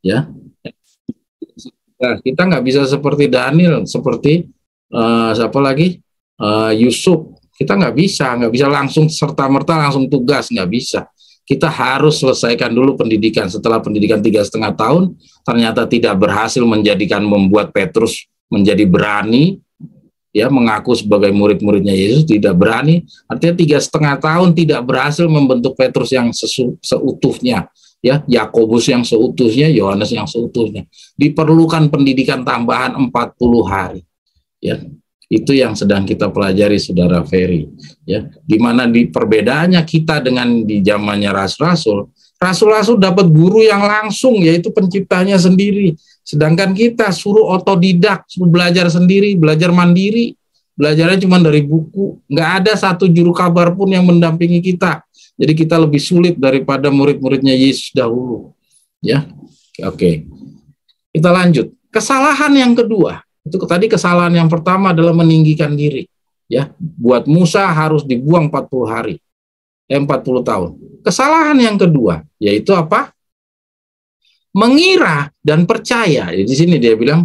ya. Nah, kita nggak bisa seperti Daniel, seperti siapa lagi, Yusuf. Kita nggak bisa langsung serta-merta langsung tugas, nggak bisa. Kita harus selesaikan dulu pendidikan. Setelah pendidikan 3,5 tahun, ternyata tidak berhasil membuat Petrus menjadi berani, ya, mengaku sebagai murid-muridnya Yesus, tidak berani. Artinya 3,5 tahun tidak berhasil membentuk Petrus yang seutuhnya, ya, Yakobus yang seutuhnya, Yohanes yang seutuhnya. Diperlukan pendidikan tambahan 40 hari, ya. Itu yang sedang kita pelajari, Saudara Ferry, ya. Di mana di perbedaannya kita dengan di zamannya rasul-rasul dapat guru yang langsung, yaitu penciptanya sendiri. Sedangkan kita suruh otodidak, suruh belajar sendiri, belajar mandiri, belajarnya cuma dari buku. Nggak ada satu juru kabar pun yang mendampingi kita. Jadi kita lebih sulit daripada murid-muridnya Yesus dahulu, ya. Oke. Kita lanjut. Kesalahan yang kedua. Itu tadi kesalahan yang pertama adalah meninggikan diri, ya. Buat Musa harus dibuang 40 hari. 40 tahun. Kesalahan yang kedua yaitu apa? Mengira dan percaya. Di sini dia bilang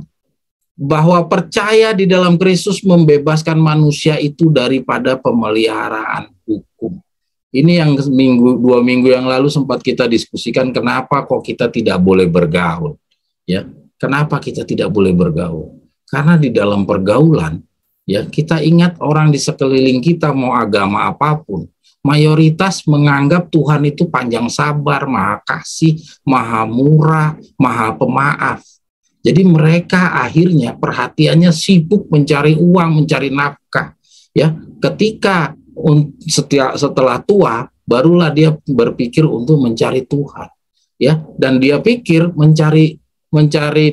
bahwa percaya di dalam Kristus membebaskan manusia itu daripada pemeliharaan hukum. Ini yang 2 minggu yang lalu sempat kita diskusikan, kenapa kok kita tidak boleh bergaul, ya. Kenapa kita tidak boleh bergaul? Karena di dalam pergaulan, ya, kita ingat orang di sekeliling kita mau agama apapun, mayoritas menganggap Tuhan itu panjang sabar, maha kasih, maha murah, maha pemaaf. Jadi mereka akhirnya perhatiannya sibuk mencari uang, mencari nafkah, ya. Ketika setelah tua, barulah dia berpikir untuk mencari Tuhan, ya. Dan dia pikir mencari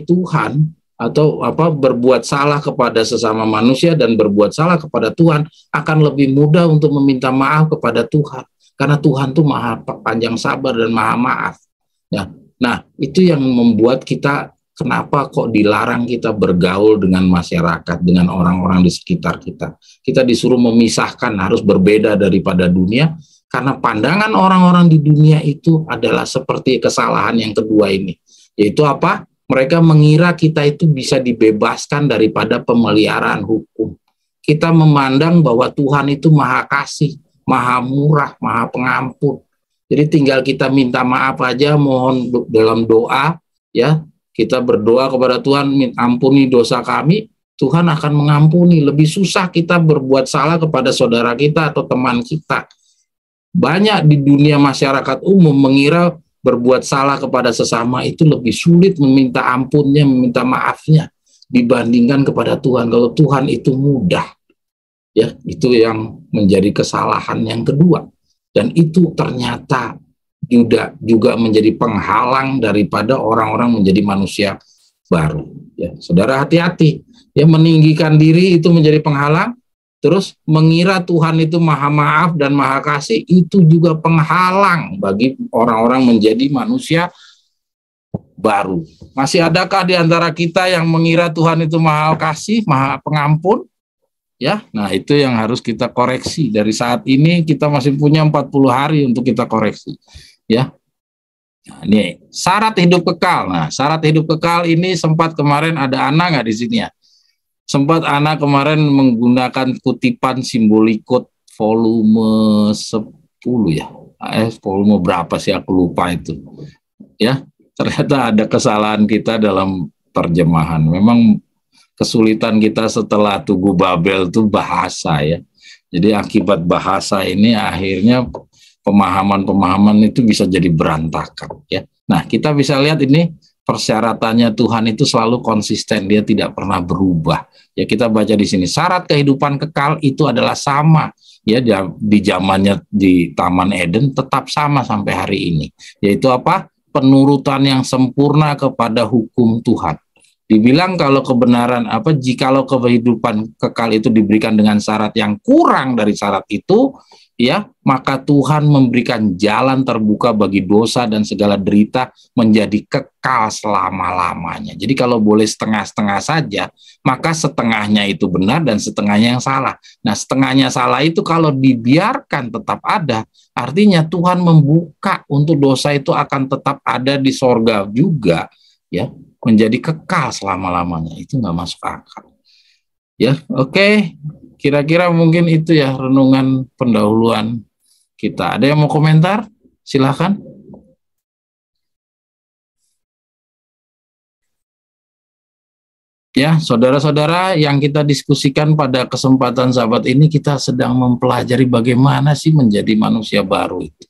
Tuhan atau berbuat salah kepada sesama manusia dan berbuat salah kepada Tuhan akan lebih mudah untuk meminta maaf kepada Tuhan, karena Tuhan tuh maha panjang sabar dan maha maaf, ya. Nah, itu yang membuat kita, kenapa kok dilarang kita bergaul dengan masyarakat, dengan orang-orang di sekitar kita. Kita disuruh memisahkan, harus berbeda daripada dunia, karena pandangan orang-orang di dunia itu adalah seperti kesalahan yang kedua ini, yaitu apa? Mereka mengira kita itu bisa dibebaskan daripada pemeliharaan hukum. Kita memandang bahwa Tuhan itu maha kasih, maha murah, maha pengampun. Jadi tinggal kita minta maaf aja, mohon dalam doa, ya. Kita berdoa kepada Tuhan, ampuni dosa kami, Tuhan akan mengampuni. Lebih susah kita berbuat salah kepada saudara kita atau teman kita. Banyak di dunia masyarakat umum mengira berbuat salah kepada sesama itu lebih sulit meminta ampunnya, meminta maafnya dibandingkan kepada Tuhan. Kalau Tuhan itu mudah, ya, itu yang menjadi kesalahan yang kedua. Dan itu ternyata juga menjadi penghalang daripada orang-orang menjadi manusia baru, ya. Saudara hati-hati, ya, meninggikan diri itu menjadi penghalang. Terus mengira Tuhan itu maha maaf dan maha kasih, itu juga penghalang bagi orang-orang menjadi manusia baru. Masih adakah di antara kita yang mengira Tuhan itu maha kasih, maha pengampun? Ya, nah itu yang harus kita koreksi. Dari saat ini kita masih punya 40 hari untuk kita koreksi, ya. Nah, ini syarat hidup kekal. Nah, syarat hidup kekal ini sempat kemarin ada Ana nggak di sini, ya? Sempat Ana kemarin menggunakan kutipan Simbolikot volume 10, ya. Volume berapa sih aku lupa itu. Ya, ternyata ada kesalahan kita dalam terjemahan. Memang kesulitan kita setelah Tugu Babel itu bahasa, ya. Jadi akibat bahasa ini akhirnya pemahaman-pemahaman itu bisa jadi berantakan, ya. Nah, kita bisa lihat ini persyaratannya Tuhan itu selalu konsisten, dia tidak pernah berubah. Ya, kita baca di sini, syarat kehidupan kekal itu adalah sama, ya, di zamannya di Taman Eden tetap sama sampai hari ini. Yaitu apa? Penurutan yang sempurna kepada hukum Tuhan. Dibilang kalau kebenaran jikalau kehidupan kekal itu diberikan dengan syarat yang kurang dari syarat itu, ya, maka Tuhan memberikan jalan terbuka bagi dosa dan segala derita menjadi kekal selama-lamanya. Jadi kalau boleh setengah-setengah saja, maka setengahnya itu benar dan setengahnya yang salah. Nah, setengahnya salah itu kalau dibiarkan tetap ada, artinya Tuhan membuka untuk dosa itu akan tetap ada di sorga juga, ya, menjadi kekal selama-lamanya. Itu nggak masuk akal. Ya, oke. Kira-kira mungkin itu ya renungan pendahuluan kita. Ada yang mau komentar? Silahkan. Ya, saudara-saudara, yang kita diskusikan pada kesempatan sahabat ini, kita sedang mempelajari bagaimana sih menjadi manusia baru itu.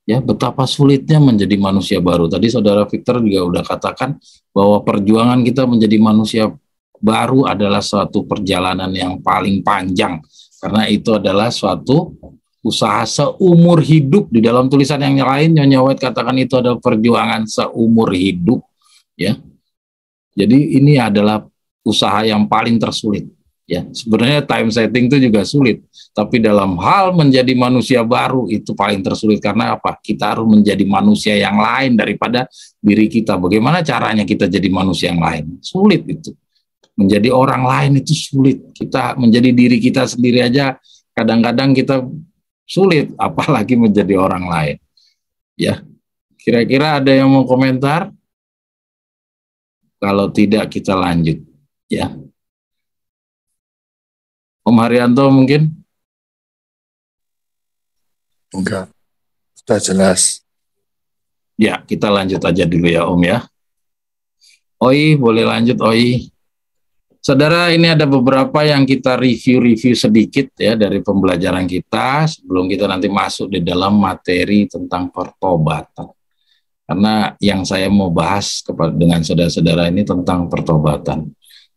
Ya, betapa sulitnya menjadi manusia baru. Tadi saudara Victor juga udah katakan bahwa perjuangan kita menjadi manusia baru adalah suatu perjalanan yang paling panjang, karena itu adalah suatu usaha seumur hidup. Di dalam tulisan yang lain, Nyonya White katakan itu adalah perjuangan seumur hidup. Ya, jadi ini adalah usaha yang paling tersulit. Ya, sebenarnya time setting itu juga sulit, tapi dalam hal menjadi manusia baru itu paling tersulit. Karena apa? Kita harus menjadi manusia yang lain daripada diri kita. Bagaimana caranya kita jadi manusia yang lain? Sulit itu. Menjadi orang lain itu sulit. Kita menjadi diri kita sendiri aja kadang-kadang kita sulit, apalagi menjadi orang lain. Ya, kira-kira ada yang mau komentar? Kalau tidak, kita lanjut. Ya, Om Haryanto mungkin? Enggak, sudah jelas. Ya, kita lanjut aja dulu ya Om ya. Oi, boleh lanjut Oi. Saudara, ini ada beberapa yang kita review sedikit ya dari pembelajaran kita sebelum kita nanti masuk di dalam materi tentang pertobatan. Karena yang saya mau bahas dengan saudara-saudara ini tentang pertobatan.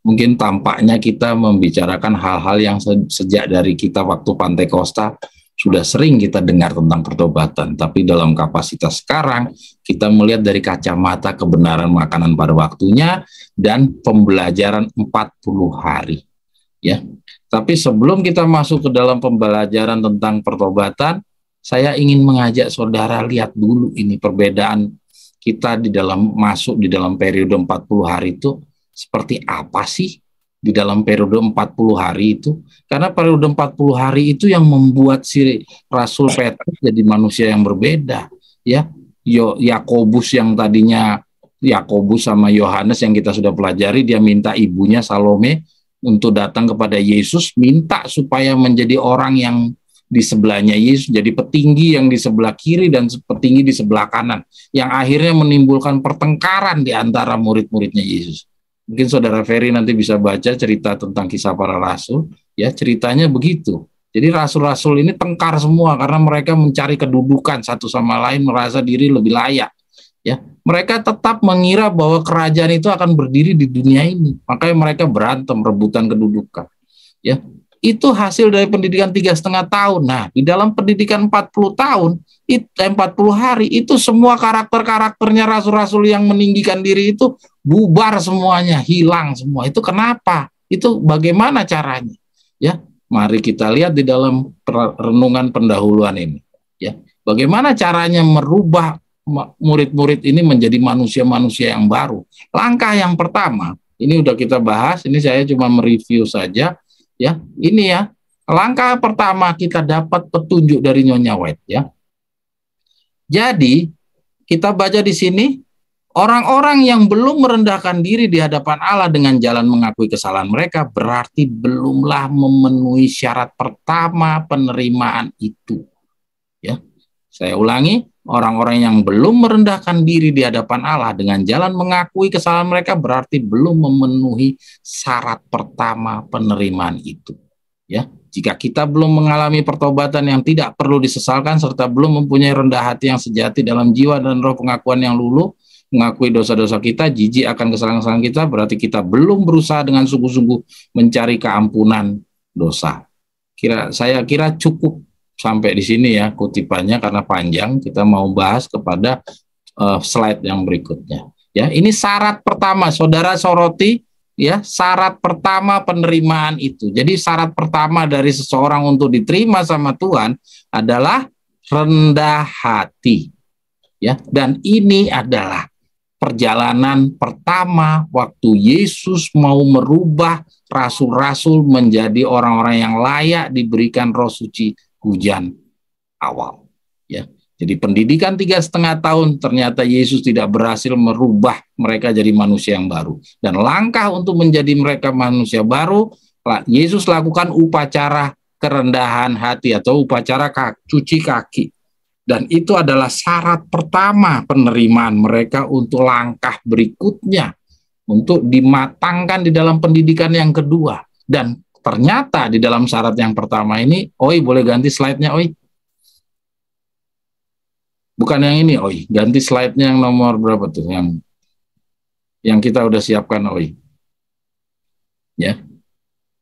Mungkin tampaknya kita membicarakan hal-hal yang sejak dari kita waktu Pantai Kosta sudah sering kita dengar tentang pertobatan, tapi dalam kapasitas sekarang kita melihat dari kacamata kebenaran makanan pada waktunya dan pembelajaran 40 hari. Ya. Tapi sebelum kita masuk ke dalam pembelajaran tentang pertobatan, saya ingin mengajak saudara lihat dulu ini perbedaan kita di dalam masuk di dalam periode 40 hari itu seperti apa sih di dalam periode 40 hari itu. Karena periode 40 hari itu yang membuat si Rasul Petrus jadi manusia yang berbeda. Ya, Yakobus yang tadinya Yakobus sama Yohanes yang kita sudah pelajari, dia minta ibunya Salome untuk datang kepada Yesus, minta supaya menjadi orang yang di sebelahnya Yesus, jadi petinggi yang di sebelah kiri dan petinggi di sebelah kanan, yang akhirnya menimbulkan pertengkaran di antara murid-muridnya Yesus. Mungkin saudara Ferry nanti bisa baca cerita tentang kisah para rasul, ya ceritanya begitu. Jadi rasul-rasul ini tengkar semua karena mereka mencari kedudukan satu sama lain, merasa diri lebih layak. Ya, mereka tetap mengira bahwa kerajaan itu akan berdiri di dunia ini, makanya mereka berantem rebutan kedudukan. Ya, itu hasil dari pendidikan 3,5 tahun. Nah, di dalam pendidikan 40 tahun, 40 hari itu semua karakternya rasul-rasul yang meninggikan diri itu bubar semuanya, hilang semua. Itu kenapa? Itu bagaimana caranya? Ya, mari kita lihat di dalam renungan pendahuluan ini. Ya, bagaimana caranya merubah murid-murid ini menjadi manusia-manusia yang baru? Langkah yang pertama, ini udah kita bahas. Ini saya cuma mereview saja. Ya, ini ya. Langkah pertama kita dapat petunjuk dari Nyonya White. Ya. Jadi kita baca di sini. Orang-orang yang belum merendahkan diri di hadapan Allah dengan jalan mengakui kesalahan mereka berarti belumlah memenuhi syarat pertama penerimaan itu. Ya, saya ulangi, orang-orang yang belum merendahkan diri di hadapan Allah dengan jalan mengakui kesalahan mereka berarti belum memenuhi syarat pertama penerimaan itu. Ya, jika kita belum mengalami pertobatan yang tidak perlu disesalkan serta belum mempunyai rendah hati yang sejati dalam jiwa dan roh pengakuan yang luluh, mengakui dosa-dosa kita, jijik akan kesalahan-kesalahan kita, berarti kita belum berusaha dengan sungguh-sungguh mencari keampunan dosa. Saya kira cukup sampai di sini ya kutipannya karena panjang. Kita mau bahas kepada slide yang berikutnya. Ya, ini syarat pertama, saudara soroti ya, syarat pertama penerimaan itu. Jadi syarat pertama dari seseorang untuk diterima sama Tuhan adalah rendah hati. Ya, dan ini adalah perjalanan pertama waktu Yesus mau merubah rasul-rasul menjadi orang-orang yang layak diberikan Roh Suci hujan awal. Ya, Jadi pendidikan 3,5 tahun ternyata Yesus tidak berhasil merubah mereka jadi manusia yang baru. Dan langkah untuk menjadi mereka manusia baru, Yesus lakukan upacara kerendahan hati atau upacara cuci kaki. Dan itu adalah syarat pertama penerimaan mereka untuk langkah berikutnya, untuk dimatangkan di dalam pendidikan yang kedua. Dan ternyata di dalam syarat yang pertama ini, Oi boleh ganti slide-nya, Oi. Bukan yang ini, Oi. Ganti slide-nya yang nomor berapa tuh? Yang kita udah siapkan, Oi. Ya.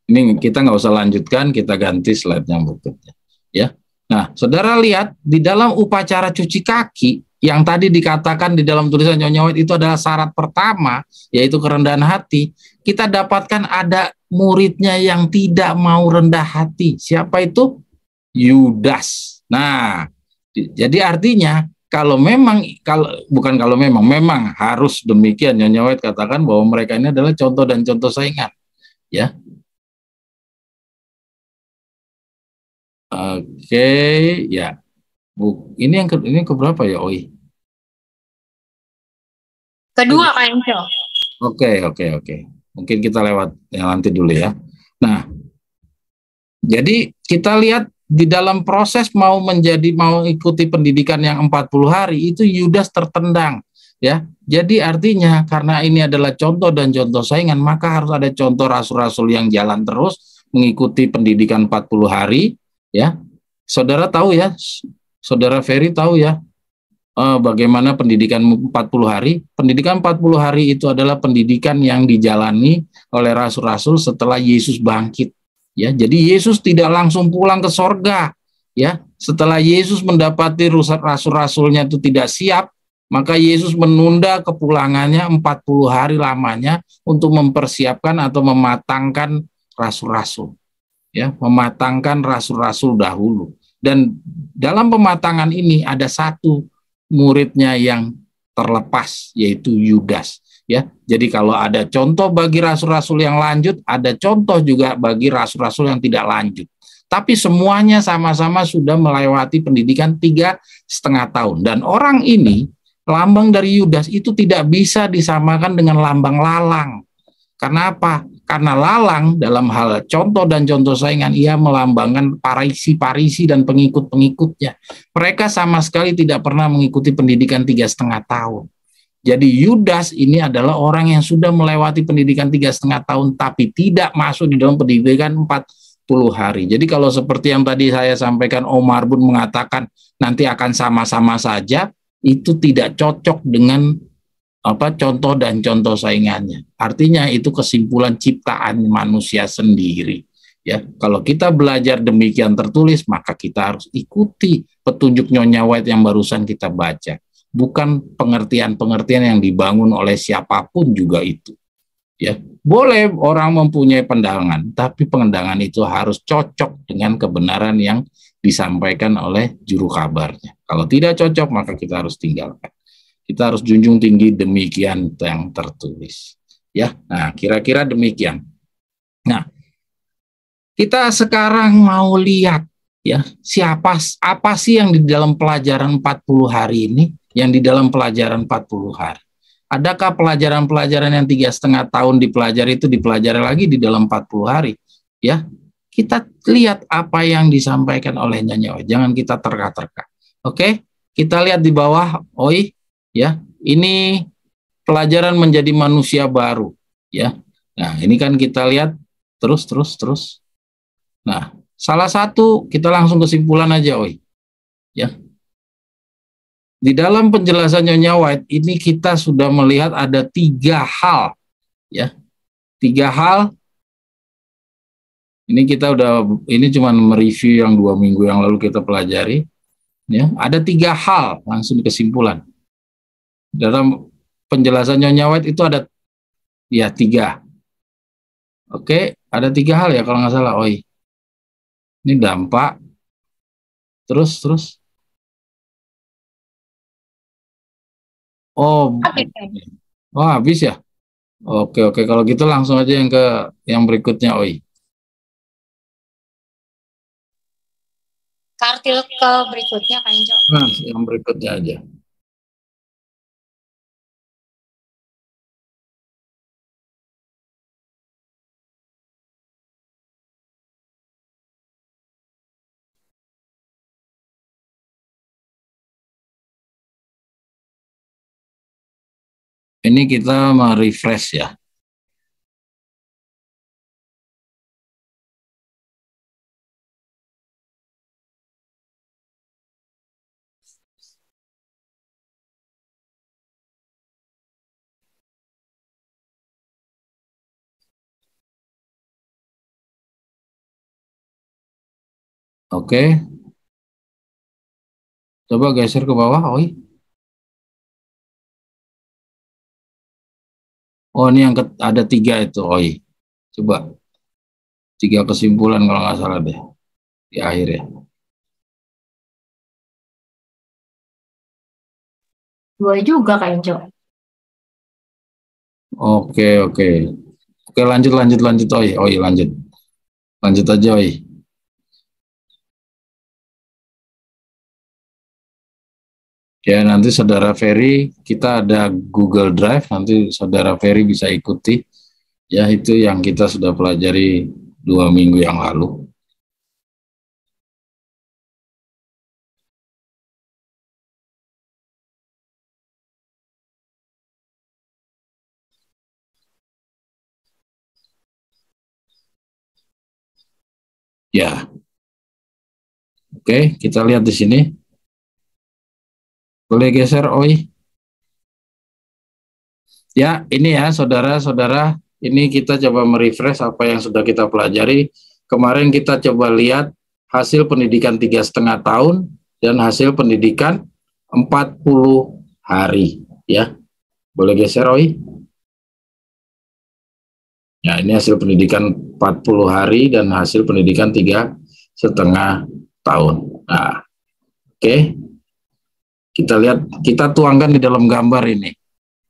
Ini kita nggak usah lanjutkan, kita ganti slide yang berikutnya. Ya. Nah, saudara lihat di dalam upacara cuci kaki yang tadi dikatakan di dalam tulisan Nyonya White itu adalah syarat pertama, yaitu kerendahan hati. Kita dapatkan ada muridnya yang tidak mau rendah hati. Siapa itu? Yudas. Nah, jadi artinya memang harus demikian. Nyonya White katakan bahwa mereka ini adalah contoh dan contoh saingan, ya. Oke, ya. Ini yang keberapa ya, Oi? Kedua, Kak Enco. Oke. Mungkin kita lewat yang nanti dulu ya. Nah, jadi kita lihat di dalam proses mau ikuti pendidikan yang 40 hari itu Yudas tertendang, ya. Jadi artinya karena ini adalah contoh dan contoh saingan, maka harus ada contoh rasul-rasul yang jalan terus mengikuti pendidikan 40 hari, ya. Saudara tahu ya, Saudara Ferry tahu ya, bagaimana pendidikan 40 hari. Pendidikan 40 hari itu adalah pendidikan yang dijalani oleh rasul-rasul setelah Yesus bangkit. Ya, jadi Yesus tidak langsung pulang ke sorga. Ya, setelah Yesus mendapati rasul-rasulnya itu tidak siap, maka Yesus menunda kepulangannya 40 hari lamanya untuk mempersiapkan atau mematangkan rasul-rasul. Ya, mematangkan rasul-rasul dahulu. Dan dalam pematangan ini ada satu muridnya yang terlepas, yaitu Yudas. Ya, jadi kalau ada contoh bagi rasul-rasul yang lanjut, ada contoh juga bagi rasul-rasul yang tidak lanjut. Tapi semuanya sama-sama sudah melewati pendidikan 3,5 tahun. Dan orang ini, lambang dari Yudas itu tidak bisa disamakan dengan lambang lalang. Karena apa? Karena lalang dalam hal contoh dan contoh saingan, ia melambangkan parisi dan pengikut-pengikutnya. Mereka sama sekali tidak pernah mengikuti pendidikan 3,5 tahun. Jadi Yudas ini adalah orang yang sudah melewati pendidikan 3,5 tahun, tapi tidak masuk di dalam pendidikan 40 hari. Jadi kalau seperti yang tadi saya sampaikan, Omar Bun mengatakan nanti akan sama-sama saja, itu tidak cocok dengan contoh dan contoh saingannya. Artinya itu kesimpulan ciptaan manusia sendiri. Ya, kalau kita belajar demikian tertulis, maka kita harus ikuti petunjuk Nyonya White yang barusan kita baca. Bukan pengertian-pengertian yang dibangun oleh siapapun juga itu. Ya, boleh orang mempunyai pandangan, tapi pandangan itu harus cocok dengan kebenaran yang disampaikan oleh juru kabarnya. Kalau tidak cocok, maka kita harus tinggalkan. Kita harus junjung tinggi demikian yang tertulis. Ya, nah kira-kira demikian. Nah, kita sekarang mau lihat ya, apa sih yang di dalam pelajaran 40 hari ini, yang di dalam pelajaran 40 hari. Adakah pelajaran-pelajaran yang 3,5 tahun dipelajari itu dipelajari lagi di dalam 40 hari? Ya, kita lihat apa yang disampaikan oleh Nyonya Oi. Jangan kita terka-terka. Oke, kita lihat di bawah, Oi. Ya, ini pelajaran menjadi manusia baru, ya. Nah, ini kan kita lihat terus. Nah, salah satu kita langsung kesimpulan aja, Oi. Ya. Di dalam penjelasan Nyonya White ini kita sudah melihat ada 3 hal, ya. 3 hal. Ini kita ini cuma mereview yang 2 minggu yang lalu kita pelajari, ya. Ada 3 hal langsung kesimpulan. Dalam penjelasan Nyonya White itu ada ya 3. Oke, ada 3 hal ya kalau nggak salah. Oi, ini dampak. Terus. Oh, habis ya. Oke. Kalau gitu langsung aja yang berikutnya, Oi. artikel berikutnya Kak Enco. Nah, yang berikutnya aja. Ini kita merefresh ya. Oke. Coba geser ke bawah, Oi. Oh, ini yang ada 3 itu, Oi. Coba 3 kesimpulan kalau nggak salah deh di akhir ya. 2 juga Kak Enco. Oke, oke. Oke, lanjut, Oi. Oi, lanjut. Lanjut aja, Oi. Ya, nanti Saudara Ferry, kita ada Google Drive, nanti Saudara Ferry bisa ikuti. Ya, itu yang kita sudah pelajari 2 minggu yang lalu. Ya. Oke, kita lihat di sini. Boleh geser, Oi. Ya, ini ya saudara-saudara, ini kita coba merefresh apa yang sudah kita pelajari. Kemarin kita coba lihat hasil pendidikan 3,5 tahun dan hasil pendidikan 40 hari. Ya, boleh geser, Oi. Ya, ini hasil pendidikan 40 hari dan hasil pendidikan 3,5 tahun. Nah, oke. Kita lihat, kita tuangkan di dalam gambar ini.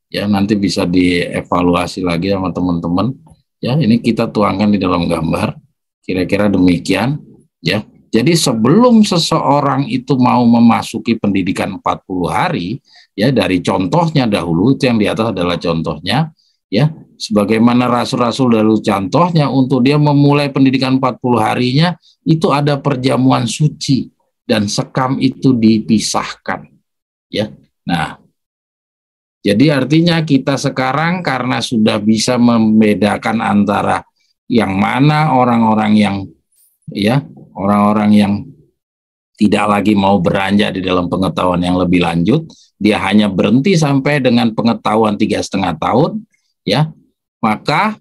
Ya, nanti bisa dievaluasi lagi sama teman-teman. Ya, ini kita tuangkan di dalam gambar. Kira-kira demikian. Ya, jadi sebelum seseorang itu mau memasuki pendidikan 40 hari, ya dari contohnya dahulu, itu yang di atas adalah contohnya. Ya, sebagaimana rasul-rasul dahulu contohnya untuk dia memulai pendidikan 40 harinya, itu ada perjamuan suci dan sekam itu dipisahkan. Ya, nah, jadi artinya kita sekarang karena sudah bisa membedakan antara yang mana orang-orang yang tidak lagi mau beranjak di dalam pengetahuan yang lebih lanjut, dia hanya berhenti sampai dengan pengetahuan 3,5 tahun, ya, maka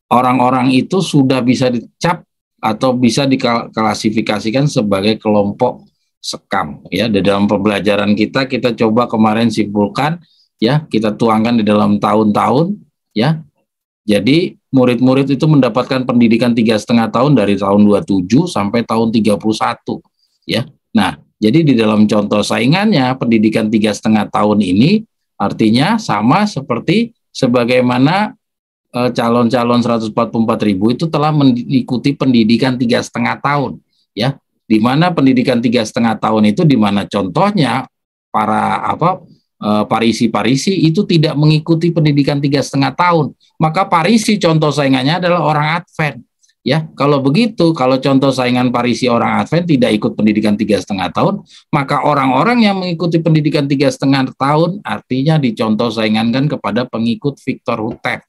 orang-orang itu sudah bisa dicap atau bisa diklasifikasikan sebagai kelompok sekam. Ya, di dalam pembelajaran kita coba kemarin simpulkan, ya, kita tuangkan di dalam tahun-tahun, ya. Jadi murid-murid itu mendapatkan pendidikan 3,5 tahun dari tahun 27 sampai tahun 31, ya. Nah, jadi di dalam contoh saingannya pendidikan 3,5 tahun ini artinya sama seperti sebagaimana calon-calon 144.000 itu telah mengikuti pendidikan 3,5 tahun, ya. Di mana pendidikan 3,5 tahun itu di mana contohnya para parisi-parisi itu tidak mengikuti pendidikan 3,5 tahun, maka parisi contoh saingannya adalah orang Advent. Ya, kalau begitu, kalau contoh saingan parisi orang Advent tidak ikut pendidikan 3,5 tahun, maka orang-orang yang mengikuti pendidikan 3,5 tahun artinya dicontoh saingankan kepada pengikut Victor Hutef.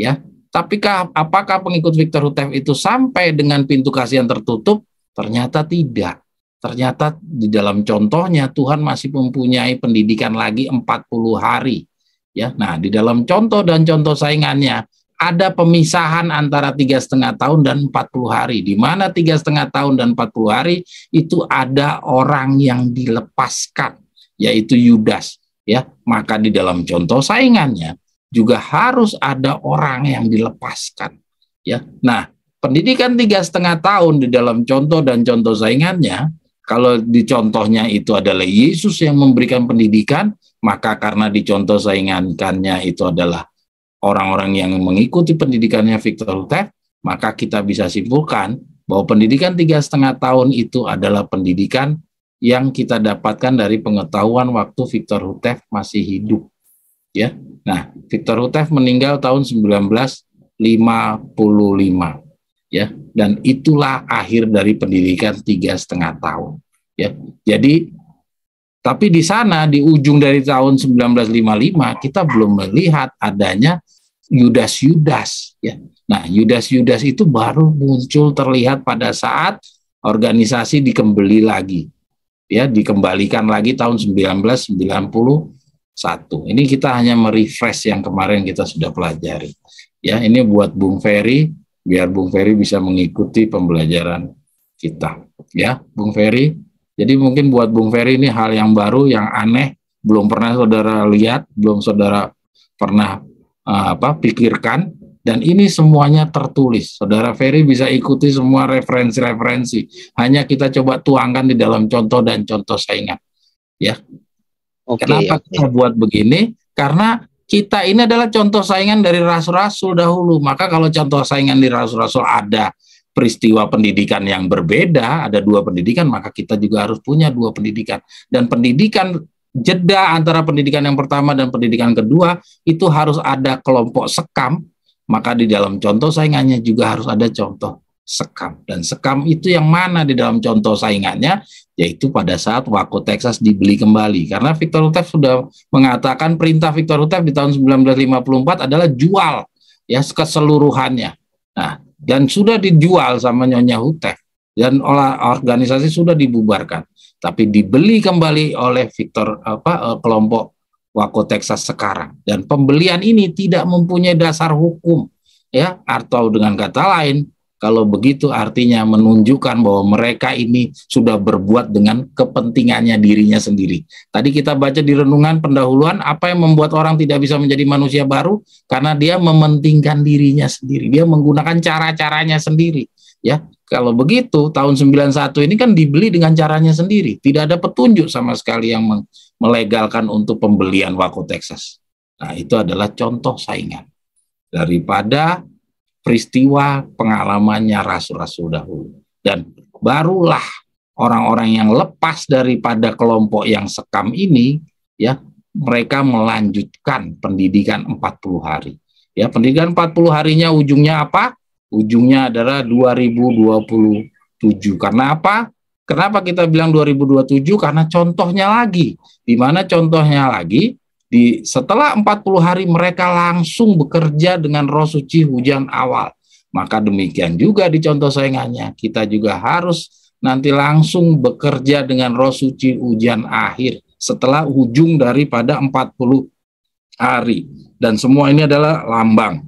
Ya, tapi apakah pengikut Victor Hutef itu sampai dengan pintu kasihan tertutup? Ternyata tidak. Ternyata di dalam contohnya Tuhan masih mempunyai pendidikan lagi 40 hari. Ya, nah di dalam contoh dan contoh saingannya ada pemisahan antara 3,5 tahun dan 40 hari. Di mana 3,5 tahun dan 40 hari itu ada orang yang dilepaskan, yaitu Yudas. Ya, maka di dalam contoh saingannya juga harus ada orang yang dilepaskan. Ya, nah pendidikan 3,5 tahun di dalam contoh dan contoh saingannya, kalau di contohnya itu adalah Yesus yang memberikan pendidikan, maka karena di contoh saingannya itu adalah orang-orang yang mengikuti pendidikannya Victor Hutef, maka kita bisa simpulkan bahwa pendidikan 3,5 tahun itu adalah pendidikan yang kita dapatkan dari pengetahuan waktu Victor Houteff masih hidup. Ya, nah Victor Houteff meninggal tahun 1955, ya, dan itulah akhir dari pendidikan 3,5 tahun. Ya, jadi tapi di sana di ujung dari tahun 1955 kita belum melihat adanya Yudas-Yudas, ya. Nah, Yudas-Yudas itu baru muncul terlihat pada saat organisasi dikembali lagi, ya, dikembalikan lagi tahun 1991. Ini kita hanya merefresh yang kemarin kita sudah pelajari. Ya, ini buat Bung Ferry, biar Bung Ferry bisa mengikuti pembelajaran kita. Ya, Bung Ferry. Jadi mungkin buat Bung Ferry ini hal yang baru, yang aneh, belum pernah saudara lihat, belum saudara pernah pikirkan, dan ini semuanya tertulis. Saudara Ferry bisa ikuti semua referensi-referensi. Hanya kita coba tuangkan di dalam contoh dan contoh saingan. Ya. Kenapa kita buat begini? Karena kita ini adalah contoh saingan dari rasul-rasul dahulu. Maka kalau contoh saingan di rasul-rasul ada peristiwa pendidikan yang berbeda, ada 2 pendidikan, maka kita juga harus punya 2 pendidikan. Dan pendidikan jeda antara pendidikan yang pertama dan pendidikan kedua itu harus ada kelompok sekam, maka di dalam contoh saingannya juga harus ada contoh sekam. Dan sekam itu yang mana di dalam contoh saingannya? Yaitu pada saat Waco Texas dibeli kembali. Karena Victor Houteff sudah mengatakan, perintah Victor Houteff di tahun 1954 adalah jual, ya, keseluruhannya. Nah, dan sudah dijual sama Nyonya Houteff, dan organisasi sudah dibubarkan, tapi dibeli kembali oleh kelompok Waco Texas sekarang. Dan pembelian ini tidak mempunyai dasar hukum, ya, atau dengan kata lain, kalau begitu artinya menunjukkan bahwa mereka ini sudah berbuat dengan kepentingannya dirinya sendiri. Tadi kita baca di renungan pendahuluan, apa yang membuat orang tidak bisa menjadi manusia baru? Karena dia mementingkan dirinya sendiri. Dia menggunakan cara-caranya sendiri. Ya, kalau begitu tahun 91 ini kan dibeli dengan caranya sendiri. Tidak ada petunjuk sama sekali yang melegalkan untuk pembelian Waco Texas. Nah, itu adalah contoh saingan daripada peristiwa pengalamannya rasul-rasul dahulu. Dan barulah orang-orang yang lepas daripada kelompok yang sekam ini, ya, mereka melanjutkan pendidikan 40 hari. Ya, pendidikan 40 harinya ujungnya apa? Ujungnya adalah 2027. Karena apa? Kenapa kita bilang 2027? Karena contohnya lagi. Di mana contohnya lagi? Setelah 40 hari mereka langsung bekerja dengan roh suci hujan awal. Maka demikian juga di contoh saingannya. Kita juga harus nanti langsung bekerja dengan roh suci hujan akhir setelah ujung daripada 40 hari. Dan semua ini adalah lambang.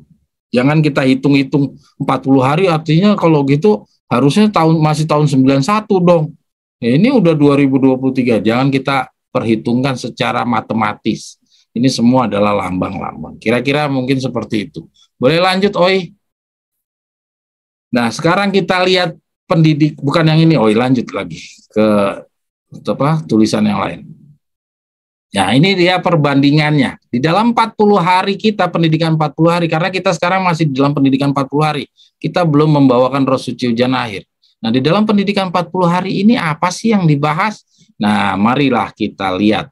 Jangan kita hitung-hitung 40 hari, artinya kalau gitu harusnya masih tahun 91 dong. Ya, ini udah 2023. Jangan kita perhitungkan secara matematis. Ini semua adalah lambang-lambang. Kira-kira mungkin seperti itu. Boleh lanjut, Oi? Nah, sekarang kita lihat bukan yang ini, Oi, lanjut lagi ke tulisan yang lain. Nah, ini dia perbandingannya. Di dalam 40 hari kita, pendidikan 40 hari, karena kita sekarang masih di dalam pendidikan 40 hari, kita belum membawakan roh suci hujan akhir. Nah, di dalam pendidikan 40 hari ini apa sih yang dibahas? Nah, marilah kita lihat.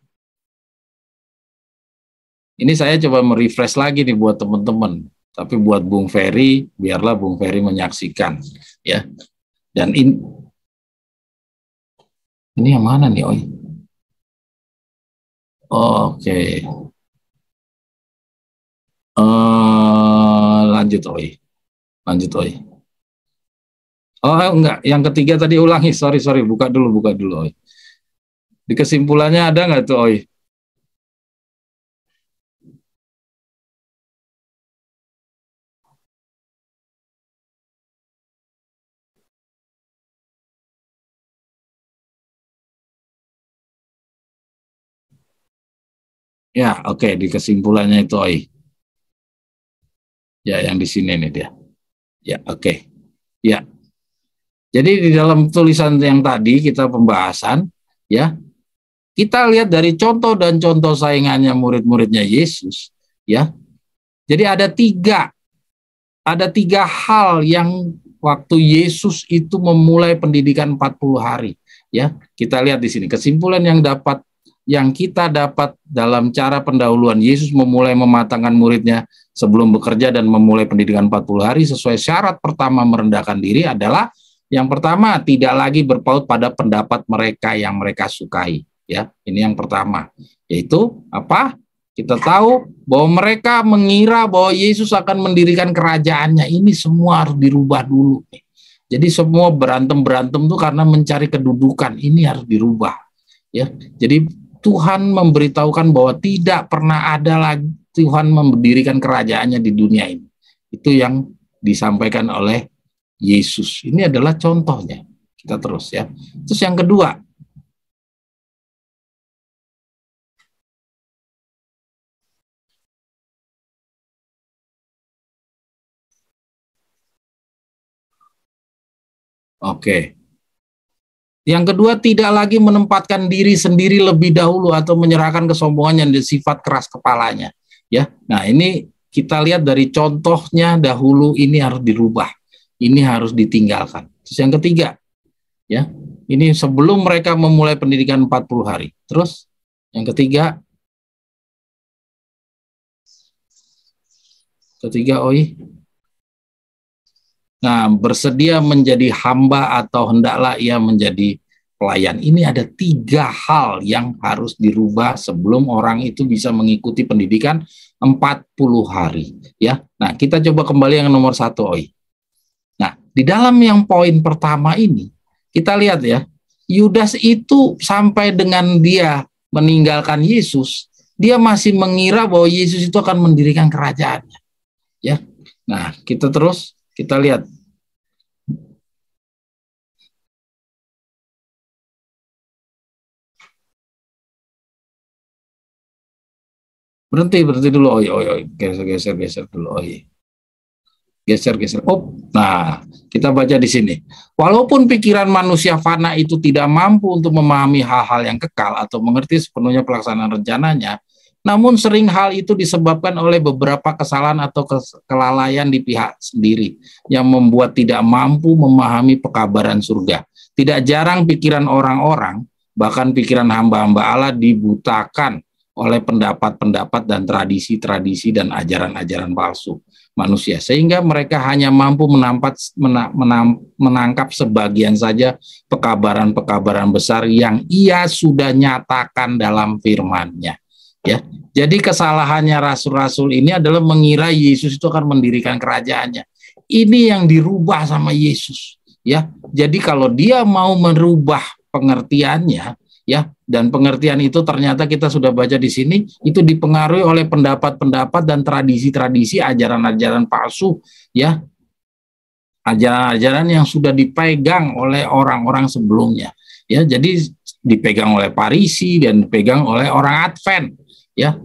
Ini saya coba merefresh lagi nih buat teman-teman. Tapi buat Bung Ferry, biarlah Bung Ferry menyaksikan, ya. Dan ini yang mana nih, Oi? Oke. Lanjut, Oi. Oh, enggak, yang ketiga tadi ulangi. Sorry, buka dulu, Oi. Di kesimpulannya ada nggak tuh, Oi? Ya, oke, di kesimpulannya itu, Oi. Ya, yang di sini nih dia. Ya, oke. Ya. Jadi di dalam tulisan yang tadi kita pembahasan, ya, kita lihat dari contoh dan contoh saingannya murid-muridnya Yesus, ya. Jadi ada tiga hal yang waktu Yesus itu memulai pendidikan 40 hari. Ya, kita lihat di sini kesimpulan yang kita dapat dalam cara pendahuluan Yesus memulai mematangkan muridnya sebelum bekerja dan memulai pendidikan 40 hari sesuai syarat pertama merendahkan diri adalah yang pertama, tidak lagi berpaut pada pendapat mereka yang mereka sukai. Ya, ini yang pertama. Yaitu apa? Kita tahu bahwa mereka mengira bahwa Yesus akan mendirikan kerajaannya. Ini semua harus dirubah dulu. Jadi semua berantem tuh karena mencari kedudukan. Ini harus dirubah. Ya, jadi Tuhan memberitahukan bahwa tidak pernah ada lagi Tuhan mendirikan kerajaannya di dunia ini. Itu yang disampaikan oleh Yesus. Ini adalah contohnya. Kita terus ya. Terus yang kedua, oke. Yang kedua, tidak lagi menempatkan diri sendiri lebih dahulu atau menyerahkan kesombongan yang sifat keras kepalanya. Ya, nah ini kita lihat dari contohnya dahulu ini harus dirubah, ini harus ditinggalkan. Terus yang ketiga, ya, ini sebelum mereka memulai pendidikan 40 hari. Terus yang ketiga, Oi. Nah, bersedia menjadi hamba atau hendaklah ia menjadi pelayan. Ini ada 3 hal yang harus dirubah sebelum orang itu bisa mengikuti pendidikan 40 hari. Ya, nah kita coba kembali yang nomor 1, Oi. Nah, di dalam yang poin pertama ini, kita lihat ya, Yudas itu sampai dengan dia meninggalkan Yesus, dia masih mengira bahwa Yesus itu akan mendirikan kerajaannya. Ya, nah kita lihat. Berhenti dulu, oi. Geser dulu, oi. Geser. Oh, nah, kita baca di sini. Walaupun pikiran manusia fana itu tidak mampu untuk memahami hal-hal yang kekal atau mengerti sepenuhnya pelaksanaan rencananya, namun sering hal itu disebabkan oleh beberapa kesalahan atau kelalaian di pihak sendiri yang membuat tidak mampu memahami pekabaran surga. Tidak jarang pikiran orang-orang, bahkan pikiran hamba-hamba Allah dibutakan oleh pendapat-pendapat dan tradisi-tradisi dan ajaran-ajaran palsu manusia, sehingga mereka hanya mampu menangkap sebagian saja pekabaran-pekabaran besar yang ia sudah nyatakan dalam firman-Nya. Ya, jadi kesalahannya rasul-rasul ini adalah mengira Yesus itu akan mendirikan kerajaannya. Ini yang dirubah sama Yesus. Ya, jadi kalau dia mau merubah pengertiannya, ya, dan pengertian itu ternyata kita sudah baca di sini itu dipengaruhi oleh pendapat-pendapat dan tradisi-tradisi, ajaran-ajaran palsu, ya, ajaran-ajaran yang sudah dipegang oleh orang-orang sebelumnya, ya. Jadi dipegang oleh Farisi dan dipegang oleh orang Advent, ya,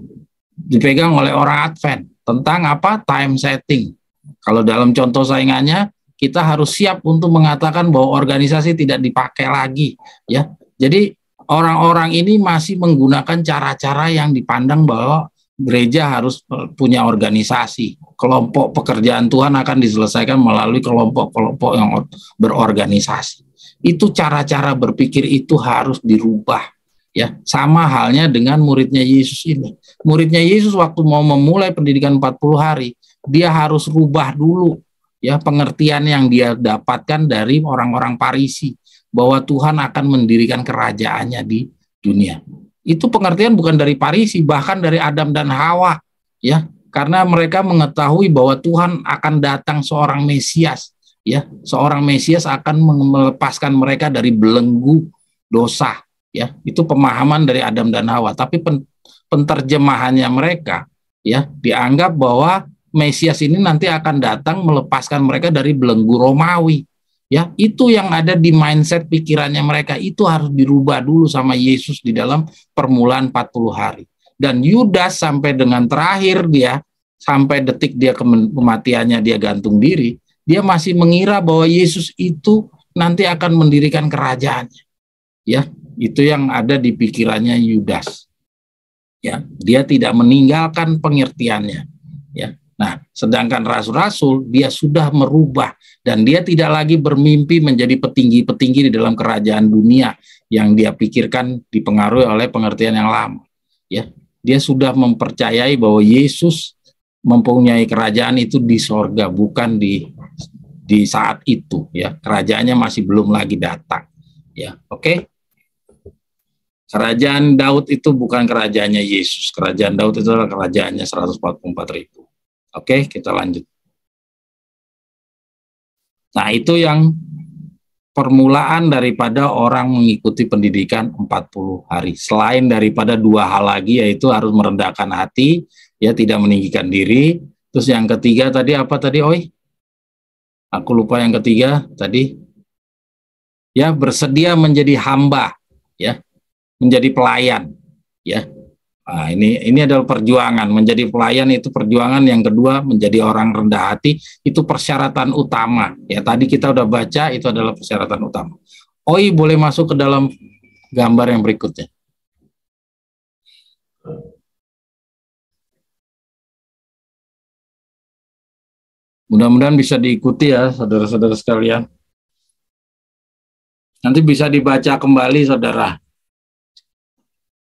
dipegang oleh orang Advent tentang apa? Time setting. Kalau dalam contoh saingannya, kita harus siap untuk mengatakan bahwa organisasi tidak dipakai lagi, ya. Jadi orang-orang ini masih menggunakan cara-cara yang dipandang bahwa gereja harus punya organisasi. Kelompok pekerjaan Tuhan akan diselesaikan melalui kelompok-kelompok yang berorganisasi. Itu cara-cara berpikir itu harus dirubah. Ya, sama halnya dengan muridnya Yesus ini. Muridnya Yesus waktu mau memulai pendidikan 40 hari, dia harus rubah dulu ya pengertian yang dia dapatkan dari orang-orang Farisi, bahwa Tuhan akan mendirikan kerajaannya di dunia. Itu pengertian bukan dari Farisi, bahkan dari Adam dan Hawa, ya, karena mereka mengetahui bahwa Tuhan akan datang seorang Mesias, ya, seorang Mesias akan melepaskan mereka dari belenggu dosa, ya. Itu pemahaman dari Adam dan Hawa. Tapi penterjemahannya mereka, ya, dianggap bahwa Mesias ini nanti akan datang melepaskan mereka dari belenggu Romawi. Ya, itu yang ada di mindset pikirannya mereka, itu harus dirubah dulu sama Yesus di dalam permulaan 40 hari. Dan Yudas sampai dengan terakhir dia, sampai detik dia kematiannya dia gantung diri, dia masih mengira bahwa Yesus itu nanti akan mendirikan kerajaannya. Ya, itu yang ada di pikirannya Yudas. Ya, dia tidak meninggalkan pengertiannya. Ya, Nah, sedangkan rasul-rasul dia sudah merubah dan dia tidak lagi bermimpi menjadi petinggi-petinggi di dalam kerajaan dunia yang dia pikirkan dipengaruhi oleh pengertian yang lama. Ya, dia sudah mempercayai bahwa Yesus mempunyai kerajaan itu di sorga, bukan di saat itu. Ya, kerajaannya masih belum lagi datang. Ya, oke. Kerajaan Daud itu bukan kerajaannya Yesus. Kerajaan Daud itu adalah kerajaannya 144.000. Oke, kita lanjut. Nah, itu yang permulaan daripada orang mengikuti pendidikan 40 hari. Selain daripada dua hal lagi, yaitu harus merendahkan hati, ya tidak meninggikan diri. Terus yang ketiga tadi apa tadi, Oi? Aku lupa yang ketiga tadi. Ya, bersedia menjadi hamba, ya, menjadi pelayan, ya. Nah, ini adalah perjuangan. Menjadi pelayan itu perjuangan. Yang kedua, menjadi orang rendah hati itu persyaratan utama. Ya, tadi kita udah baca, itu adalah persyaratan utama. Oi, boleh masuk ke dalam gambar yang berikutnya. Mudah-mudahan bisa diikuti ya, saudara-saudara sekalian. Nanti bisa dibaca kembali, saudara.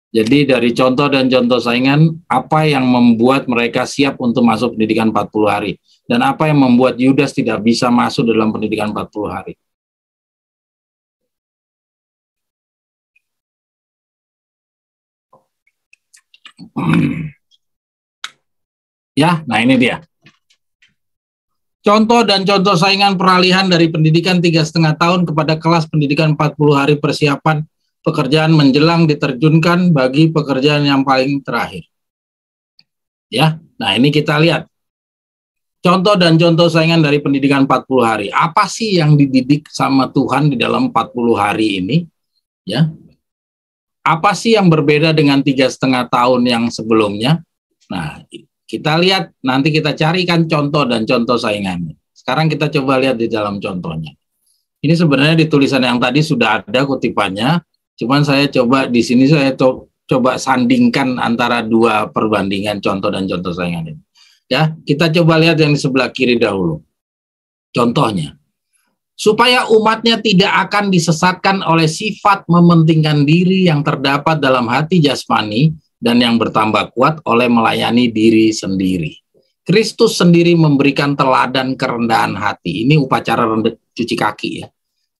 Jadi dari contoh dan contoh saingan, apa yang membuat mereka siap untuk masuk pendidikan 40 hari? Dan apa yang membuat Yudas tidak bisa masuk dalam pendidikan 40 hari? Ya, nah ini dia. Contoh dan contoh saingan peralihan dari pendidikan 3,5 tahun kepada kelas pendidikan 40 hari persiapan pekerjaan menjelang diterjunkan bagi pekerjaan yang paling terakhir. Ya, nah ini kita lihat. Contoh dan contoh saingan dari pendidikan 40 hari. Apa sih yang dididik sama Tuhan di dalam 40 hari ini? Ya. Apa sih yang berbeda dengan 3,5 tahun yang sebelumnya? Nah, kita lihat, nanti kita carikan contoh dan contoh saingannya. Sekarang kita coba lihat di dalam contohnya. Ini sebenarnya di tulisan yang tadi sudah ada kutipannya. Cuman saya coba di sini saya coba sandingkan antara dua perbandingan contoh dan contoh saingan ini. Ya, kita coba lihat yang di sebelah kiri dahulu. Contohnya, supaya umatnya tidak akan disesatkan oleh sifat mementingkan diri yang terdapat dalam hati jasmani dan yang bertambah kuat oleh melayani diri sendiri. Kristus sendiri memberikan teladan kerendahan hati. Ini upacara cuci kaki ya.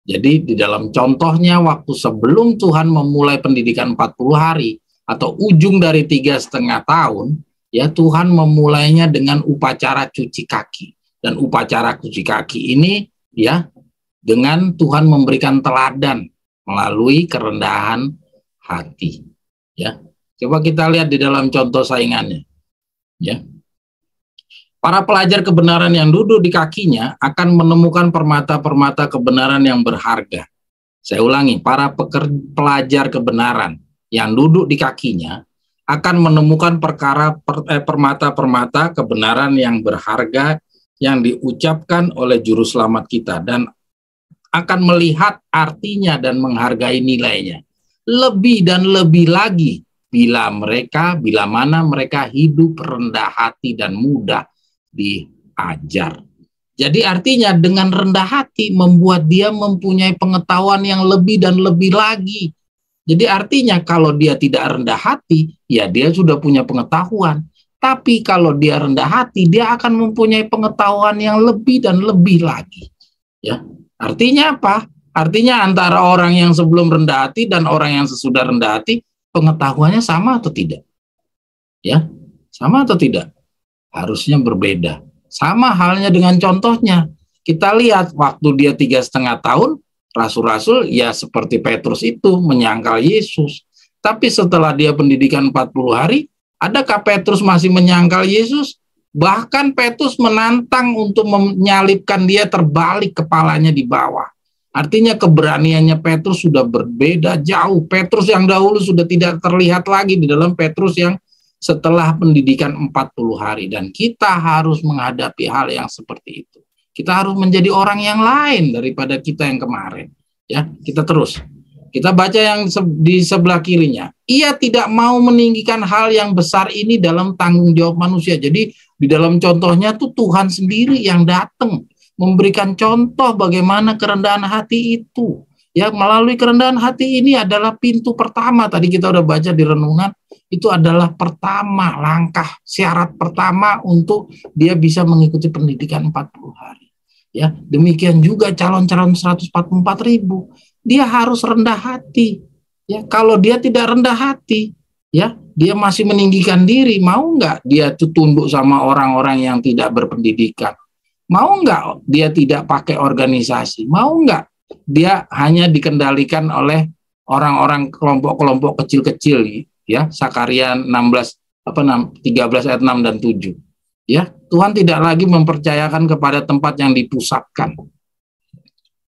Jadi di dalam contohnya waktu sebelum Tuhan memulai pendidikan 40 hari atau ujung dari 3,5 tahun, ya Tuhan memulainya dengan upacara cuci kaki. Dan upacara cuci kaki ini ya dengan Tuhan memberikan teladan melalui kerendahan hati. Ya. Coba kita lihat di dalam contoh saingannya. Ya. Para pelajar kebenaran yang duduk di kakinya akan menemukan permata-permata kebenaran yang berharga. Saya ulangi, para pelajar kebenaran yang duduk di kakinya akan menemukan permata-permata kebenaran yang berharga yang diucapkan oleh juru selamat kita dan akan melihat artinya dan menghargai nilainya. Lebih dan lebih lagi bila mana mereka hidup rendah hati dan mudah diajar. Jadi artinya dengan rendah hati membuat dia mempunyai pengetahuan yang lebih dan lebih lagi. Jadi artinya kalau dia tidak rendah hati, ya dia sudah punya pengetahuan. Tapi kalau dia rendah hati, dia akan mempunyai pengetahuan yang lebih dan lebih lagi. Ya, artinya apa? Artinya antara orang yang sebelum rendah hati dan orang yang sesudah rendah hati, pengetahuannya sama atau tidak? Ya, sama atau tidak? Harusnya berbeda. Sama halnya dengan contohnya. Kita lihat waktu dia 3,5 tahun, rasul-rasul ya seperti Petrus itu menyangkal Yesus. Tapi setelah dia pendidikan 40 hari, adakah Petrus masih menyangkal Yesus? Bahkan Petrus menantang untuk menyalibkan dia terbalik kepalanya di bawah. Artinya keberaniannya Petrus sudah berbeda jauh. Petrus yang dahulu sudah tidak terlihat lagi di dalam Petrus yang setelah pendidikan 40 hari. Dan kita harus menghadapi hal yang seperti itu. Kita harus menjadi orang yang lain daripada kita yang kemarin. Ya, kita terus. Kita baca yang di sebelah kirinya. Ia tidak mau meninggikan hal yang besar ini dalam tanggung jawab manusia. Jadi di dalam contohnya tuh Tuhan sendiri yang datang memberikan contoh bagaimana kerendahan hati itu. Ya, melalui kerendahan hati ini adalah pintu pertama. Tadi kita udah baca di renungan, itu adalah pertama langkah syarat pertama untuk dia bisa mengikuti pendidikan 40 hari. Ya, demikian juga calon-calon 144.000. Dia harus rendah hati. Ya, kalau dia tidak rendah hati, ya, dia masih meninggikan diri, mau nggak dia tunduk sama orang-orang yang tidak berpendidikan? Mau nggak dia tidak pakai organisasi? Mau nggak dia hanya dikendalikan oleh orang-orang kelompok-kelompok kecil-kecil, ya, Sakaria 13 ayat 6 dan 7. Ya, Tuhan tidak lagi mempercayakan kepada tempat yang dipusatkan.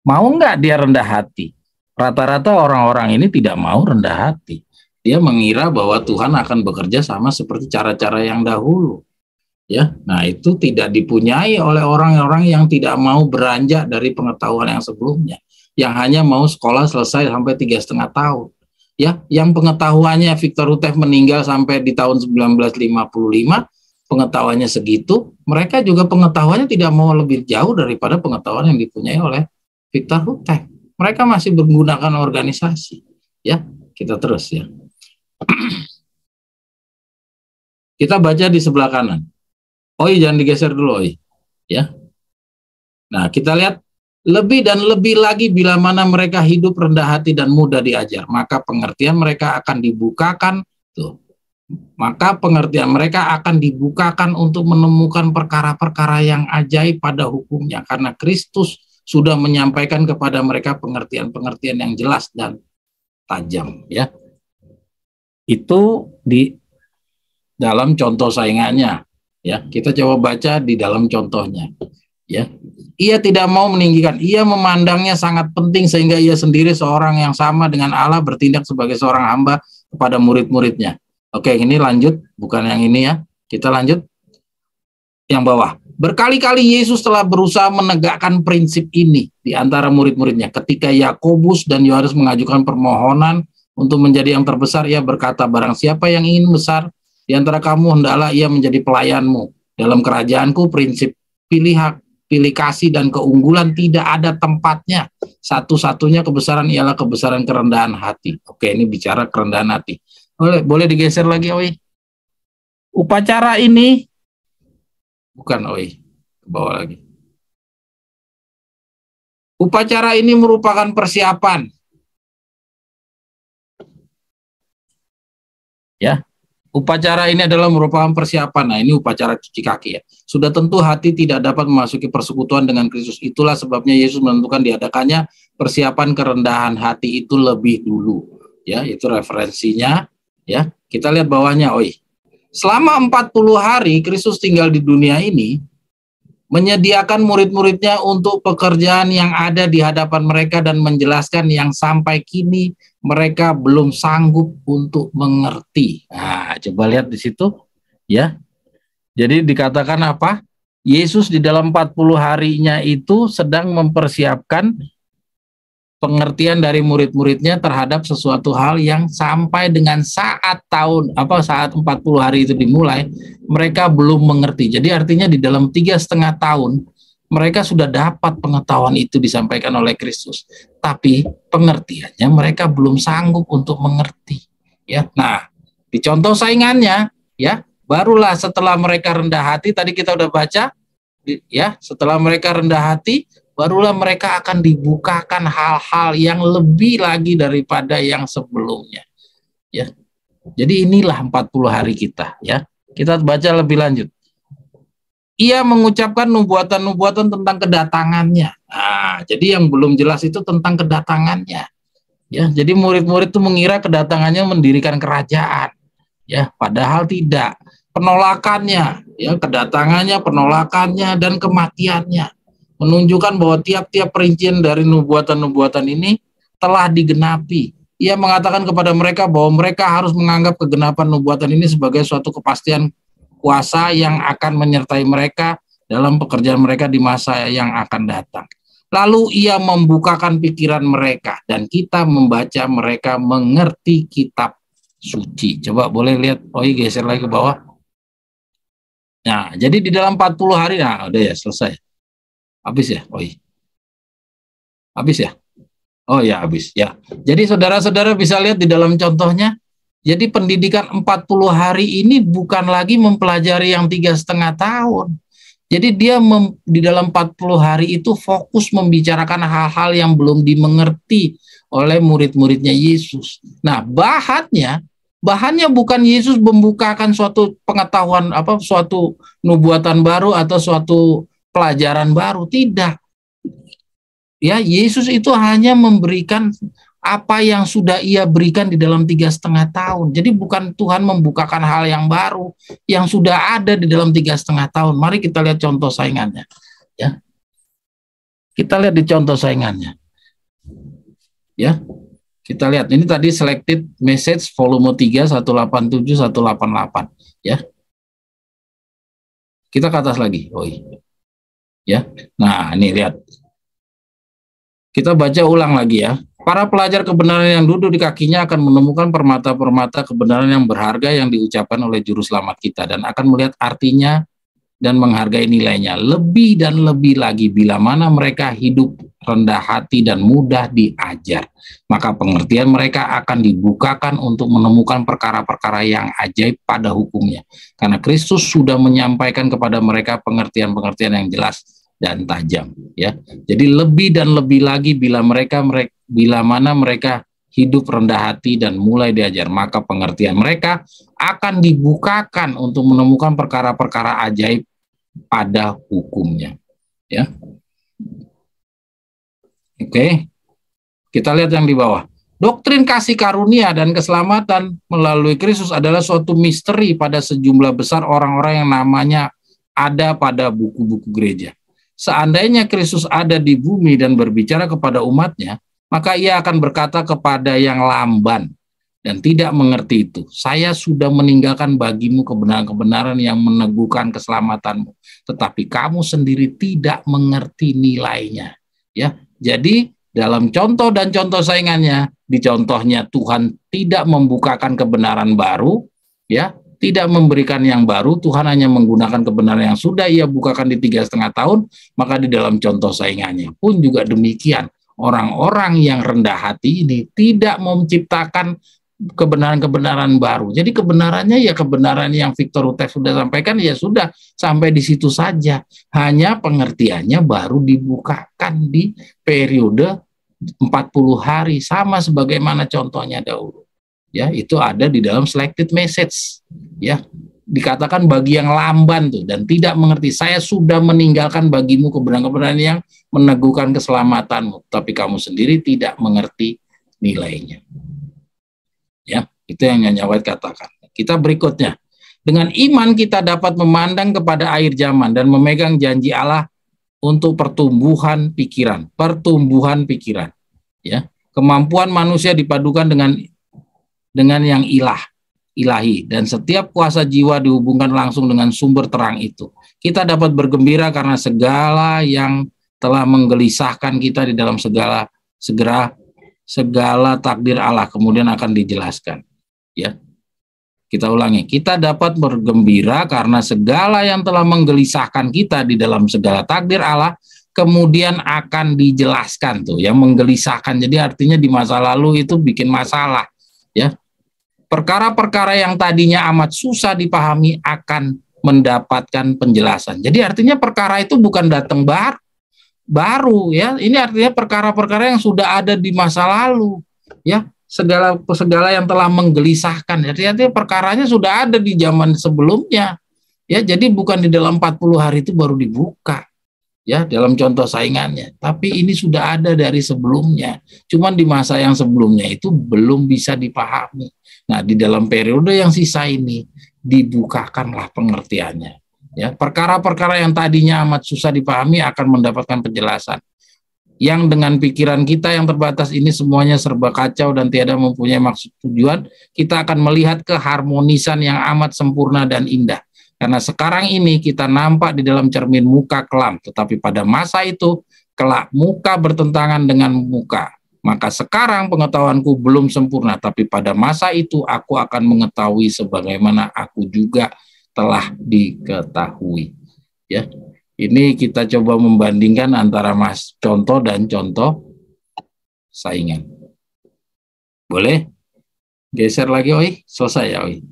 Mau nggak dia rendah hati? Rata-rata orang-orang ini tidak mau rendah hati. Dia mengira bahwa Tuhan akan bekerja sama seperti cara-cara yang dahulu. Ya, nah itu tidak dipunyai oleh orang-orang yang tidak mau beranjak dari pengetahuan yang sebelumnya, yang hanya mau sekolah selesai sampai 3,5 tahun. Ya, yang pengetahuannya Victor Rutef meninggal sampai di tahun 1955, pengetahuannya segitu, mereka juga pengetahuannya tidak mau lebih jauh daripada pengetahuan yang dipunyai oleh Victor Rutef. Mereka masih menggunakan organisasi. Ya, kita terus ya. Kita baca di sebelah kanan. Oi, jangan digeser dulu, Oi. Ya. Nah, kita lihat lebih dan lebih lagi bila mana mereka hidup rendah hati dan mudah diajar, maka pengertian mereka akan dibukakan tuh. Maka pengertian mereka akan dibukakan untuk menemukan perkara-perkara yang ajaib pada hukumnya, karena Kristus sudah menyampaikan kepada mereka pengertian-pengertian yang jelas dan tajam, ya. Itu di dalam contoh saingannya, ya. Kita coba baca di dalam contohnya, ya. Ia tidak mau meninggikan, ia memandangnya sangat penting sehingga ia sendiri seorang yang sama dengan Allah bertindak sebagai seorang hamba kepada murid-muridnya. Oke, ini lanjut, bukan yang ini ya. Kita lanjut yang bawah. Berkali-kali Yesus telah berusaha menegakkan prinsip ini di antara murid-muridnya. Ketika Yakobus dan Yohanes mengajukan permohonan untuk menjadi yang terbesar, ia berkata, barang siapa yang ingin besar di antara kamu, hendaklah ia menjadi pelayanmu. Dalam kerajaanku prinsip pilih kasih dan keunggulan tidak ada tempatnya. Satu-satunya kebesaran ialah kebesaran kerendahan hati. Oke, ini bicara kerendahan hati. Boleh digeser lagi, Oi. Upacara ini bukan, Oi, ke bawah lagi. Upacara ini merupakan persiapan. Ya, upacara ini adalah merupakan persiapan. Nah, ini upacara cuci kaki ya. Sudah tentu hati tidak dapat memasuki persekutuan dengan Kristus. Itulah sebabnya Yesus menentukan diadakannya persiapan kerendahan hati itu lebih dulu. Ya, itu referensinya. Ya, kita lihat bawahnya, Oi. Selama 40 hari Kristus tinggal di dunia ini, menyediakan murid-muridnya untuk pekerjaan yang ada di hadapan mereka dan menjelaskan yang sampai kini mereka belum sanggup untuk mengerti. Nah, coba lihat di situ, ya. Jadi dikatakan apa? Yesus di dalam 40 harinya itu sedang mempersiapkan pengertian dari murid-muridnya terhadap sesuatu hal yang sampai dengan saat 40 hari itu dimulai, mereka belum mengerti. Jadi artinya di dalam 3,5 tahun mereka sudah dapat pengetahuan itu disampaikan oleh Kristus, tapi pengertiannya mereka belum sanggup untuk mengerti. Ya, nah di contoh saingannya, ya, barulah setelah mereka rendah hati, tadi kita udah baca, ya, setelah mereka rendah hati, barulah mereka akan dibukakan hal-hal yang lebih lagi daripada yang sebelumnya. Ya. Jadi inilah 40 hari kita, ya. Kita baca lebih lanjut. Ia mengucapkan nubuatan-nubuatan tentang kedatangannya. Nah, jadi yang belum jelas itu tentang kedatangannya. Ya, jadi murid-murid itu mengira kedatangannya mendirikan kerajaan. Ya, padahal tidak. Penolakannya, ya, kedatangannya, penolakannya dan kematiannya menunjukkan bahwa tiap-tiap perincian dari nubuatan-nubuatan ini telah digenapi. Ia mengatakan kepada mereka bahwa mereka harus menganggap kegenapan nubuatan ini sebagai suatu kepastian kuasa yang akan menyertai mereka dalam pekerjaan mereka di masa yang akan datang. Lalu ia membukakan pikiran mereka dan kita membaca mereka mengerti kitab suci. Coba boleh lihat, geser lagi ke bawah. Nah, jadi di dalam 40 hari, nah udah ya selesai. Habis ya, habis ya? Oh ya, habis ya. Jadi saudara-saudara bisa lihat di dalam contohnya, jadi pendidikan 40 hari ini bukan lagi mempelajari yang 3,5 tahun. Jadi dia di dalam 40 hari itu fokus membicarakan hal-hal yang belum dimengerti oleh murid-muridnya Yesus. Nah, bahannya bukan Yesus membukakan suatu pengetahuan, suatu nubuatan baru atau suatu pelajaran baru, tidak. Ya, Yesus itu hanya memberikan apa yang sudah ia berikan di dalam 3,5 tahun. Jadi bukan Tuhan membukakan hal yang baru yang sudah ada di dalam 3,5 tahun. Mari kita lihat contoh saingannya. Ya, kita lihat di contoh saingannya. Ya, kita lihat ini tadi selected message volume 3 187 188. Ya, kita ke atas lagi. Ya, nah ini lihat. Kita baca ulang lagi ya. Para pelajar kebenaran yang duduk di kakinya akan menemukan permata-permata kebenaran yang berharga yang diucapkan oleh Juru Selamat kita dan akan melihat artinya dan menghargai nilainya. Lebih dan lebih lagi bila mana mereka hidup rendah hati dan mudah diajar, maka pengertian mereka akan dibukakan untuk menemukan perkara-perkara yang ajaib pada hukumnya. Karena Kristus sudah menyampaikan kepada mereka pengertian-pengertian yang jelas dan tajam, ya. Jadi lebih dan lebih lagi bila mana mereka hidup rendah hati dan mulai diajar, maka pengertian mereka akan dibukakan untuk menemukan perkara-perkara ajaib pada hukumnya, ya. Oke. Kita lihat yang di bawah. Doktrin kasih karunia dan keselamatan melalui Kristus adalah suatu misteri pada sejumlah besar orang-orang yang namanya ada pada buku-buku gereja. Seandainya Kristus ada di bumi dan berbicara kepada umatnya, maka ia akan berkata kepada yang lamban dan tidak mengerti itu, saya sudah meninggalkan bagimu kebenaran-kebenaran yang meneguhkan keselamatanmu, tetapi kamu sendiri tidak mengerti nilainya. Ya, jadi dalam contoh dan contoh saingannya, di contohnya Tuhan tidak membukakan kebenaran baru, ya, tidak memberikan yang baru, Tuhan hanya menggunakan kebenaran yang sudah ia bukakan di 3,5 tahun, maka di dalam contoh saingannya pun juga demikian. Orang-orang yang rendah hati ini tidak menciptakan kebenaran-kebenaran baru. Jadi kebenarannya ya kebenaran yang Victor Utef sudah sampaikan, ya sudah sampai di situ saja. Hanya pengertiannya baru dibukakan di periode 40 hari, sama sebagaimana contohnya dahulu. Ya, itu ada di dalam selected message. Ya, dikatakan bagi yang lamban tuh dan tidak mengerti, saya sudah meninggalkan bagimu kebenaran-kebenaran yang meneguhkan keselamatanmu, tapi kamu sendiri tidak mengerti nilainya. Ya, itu yang Nyonya White katakan. Kita berikutnya. Dengan iman kita dapat memandang kepada akhir zaman dan memegang janji Allah untuk pertumbuhan pikiran. Ya, kemampuan manusia dipadukan dengan yang ilahi, dan setiap kuasa jiwa dihubungkan langsung dengan sumber terang itu. Kita dapat bergembira karena segala yang telah menggelisahkan kita di dalam segala takdir Allah kemudian akan dijelaskan. Ya, kita ulangi, kita dapat bergembira karena segala yang telah menggelisahkan kita di dalam segala takdir Allah kemudian akan dijelaskan. Tuh yang menggelisahkan, jadi artinya di masa lalu itu bikin masalah, ya. Perkara-perkara yang tadinya amat susah dipahami akan mendapatkan penjelasan. Jadi artinya perkara itu bukan datang baru, ya. Ini artinya perkara-perkara yang sudah ada di masa lalu, ya. Segala yang telah menggelisahkan. Jadi artinya perkaranya sudah ada di zaman sebelumnya, ya. Jadi bukan di dalam 40 hari itu baru dibuka, ya, dalam contoh saingannya. Tapi ini sudah ada dari sebelumnya. Cuman di masa yang sebelumnya itu belum bisa dipahami. Nah, di dalam periode yang sisa ini dibukakanlah pengertiannya. Ya, perkara-perkara yang tadinya amat susah dipahami akan mendapatkan penjelasan. Yang dengan pikiran kita yang terbatas ini semuanya serba kacau dan tiada mempunyai maksud tujuan, kita akan melihat keharmonisan yang amat sempurna dan indah. Karena sekarang ini kita nampak di dalam cermin muka kelam, tetapi pada masa itu kelak muka bertentangan dengan muka. Maka sekarang pengetahuanku belum sempurna, tapi pada masa itu aku akan mengetahui sebagaimana aku juga telah diketahui. Ya, ini kita coba membandingkan antara contoh dan contoh saingan. Boleh? Geser lagi, Oi. Selesai ya, Oi.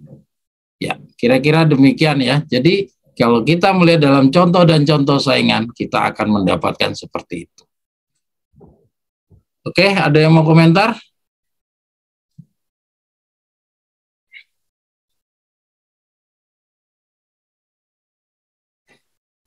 Ya, kira-kira demikian ya. Jadi kalau kita melihat dalam contoh dan contoh saingan, kita akan mendapatkan seperti itu. Oke, ada yang mau komentar?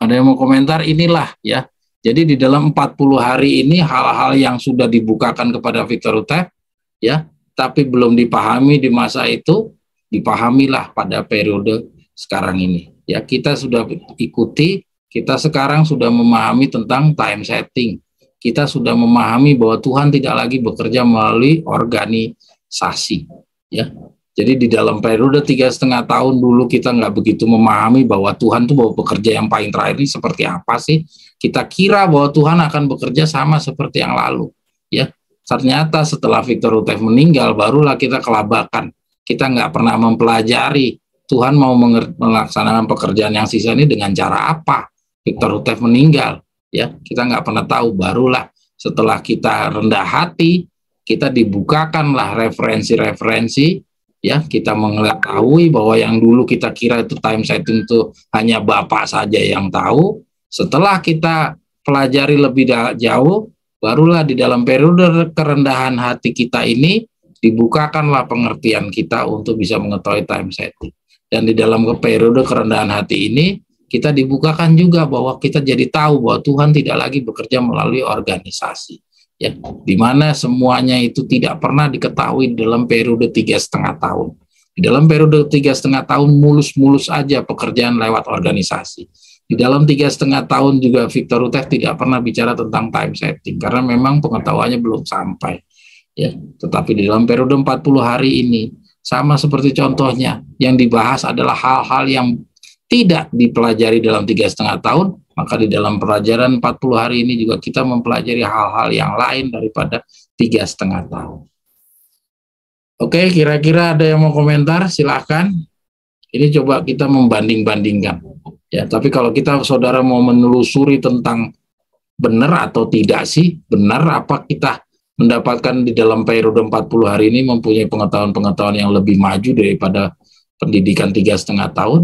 Ada yang mau komentar? Inilah ya. Jadi di dalam 40 hari ini hal-hal yang sudah dibukakan kepada Victor Utep ya, tapi belum dipahami di masa itu, dipahamilah pada periode sekarang ini. Ya, kita sudah ikuti, kita sekarang sudah memahami tentang time setting. Kita sudah memahami bahwa Tuhan tidak lagi bekerja melalui organisasi. Ya, jadi di dalam periode 3,5 tahun dulu kita nggak begitu memahami bahwa Tuhan tuh bahwa bekerja yang paling terakhir ini seperti apa sih? Kita kira bahwa Tuhan akan bekerja sama seperti yang lalu. Ya, ternyata setelah Victor Utep meninggal, barulah kita kelabakan. Kita nggak pernah mempelajari Tuhan mau melaksanakan pekerjaan yang sisa ini dengan cara apa. Victor Utep meninggal. Ya, kita nggak pernah tahu. Barulah setelah kita rendah hati, kita dibukakanlah referensi-referensi, ya, kita mengetahui bahwa yang dulu kita kira itu time setting itu hanya Bapak saja yang tahu. Setelah kita pelajari lebih jauh, barulah di dalam periode kerendahan hati kita ini dibukakanlah pengertian kita untuk bisa mengetahui time setting. Dan di dalam periode kerendahan hati ini kita dibukakan juga bahwa kita jadi tahu bahwa Tuhan tidak lagi bekerja melalui organisasi, ya, di mana semuanya itu tidak pernah diketahui dalam periode 3,5 tahun. Di dalam periode 3,5 tahun mulus-mulus aja pekerjaan lewat organisasi. Di dalam 3,5 tahun juga Victor Utep tidak pernah bicara tentang time setting karena memang pengetahuannya belum sampai. Ya, tetapi di dalam periode 40 hari ini sama seperti contohnya yang dibahas adalah hal-hal yang tidak dipelajari dalam 3,5 tahun, maka di dalam pelajaran 40 hari ini juga kita mempelajari hal-hal yang lain daripada 3,5 tahun. Oke, kira-kira ada yang mau komentar? Silahkan. Ini coba kita membanding-bandingkan. Ya, tapi kalau kita saudara mau menelusuri tentang benar atau tidak sih, benar apa kita mendapatkan di dalam periode 40 hari ini mempunyai pengetahuan-pengetahuan yang lebih maju daripada pendidikan 3,5 tahun?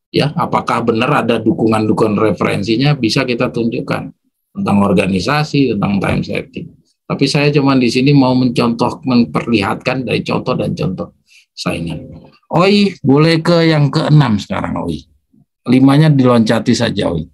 Ya, apakah benar ada dukungan-dukungan referensinya? Bisa kita tunjukkan tentang organisasi, tentang time setting. Tapi saya cuma di sini mau memperlihatkan dari contoh dan contoh saingan. Oi, boleh ke yang ke-6 sekarang, Oi. 5-nya diloncati saja, Oi.